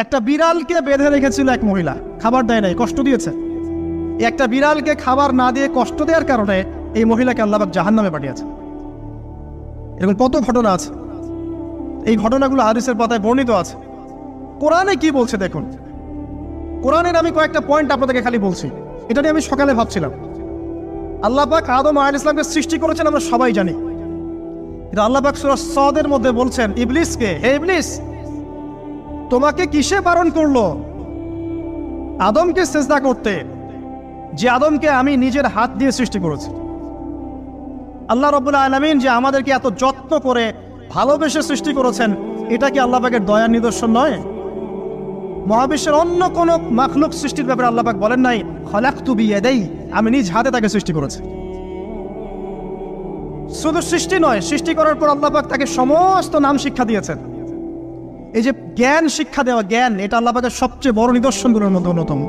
একটা বিড়ালকে বেঁধে রেখেছিল এক মহিলা, খাবার দেয় নাই, কষ্ট দিয়েছে। একটা বিড়ালকে খাবার না দিয়ে কষ্ট দেওয়ার কারণে এই মহিলাকে আল্লাহ পাক জাহান্নামে পাঠিয়েছে। এরকম কত ঘটনা আছে, এই ঘটনাগুলো হাদিসের পাতায় বর্ণিত আছে। কোরআনে কি বলছে দেখুন। কোরআনের আমি কয়েকটা পয়েন্ট আপনাদেরকে খালি বলছি, এটা নিয়ে আমি সকালে ভাবছিলাম। আল্লাহ পাক আদম আলাইহিস সালামকে সৃষ্টি করেছেন, আমরা সবাই জানি। এটা আল্লাহ পাক সূরা সাদের মধ্যে বলছেন ইবলিসকে, হে ইবলিস, তোমাকে কিসে বারণ করলো আদমকে সিজদা করতে, যে আদমকে আমি নিজের হাত দিয়ে সৃষ্টি করেছি। আল্লাহ রাব্বুল আলামিন যে আমাদেরকে এত যত্ন করে ভালোবেসে সৃষ্টি করেছেন, এটা কি আল্লাহ পাকের দয়ার নিদর্শন নয়? মহাবিশ্বের অন্য কোন মাখলুক সৃষ্টির ব্যাপারে আল্লাহ পাক বলেন নাই খলাকতু বিয়াদাই, আমি নিজ হাতে তাকে সৃষ্টি করেছি। শুধু সৃষ্টি নয়, সৃষ্টি করার পর আল্লাহ পাক তাকে সমস্ত নাম শিক্ষা দিয়েছেন। এই যে জ্ঞান শিক্ষা দেওয়া, জ্ঞান, এটা আল্লাহ পাকের সবচেয়ে বড় নিদর্শনগুলোর মধ্যে অন্যতম।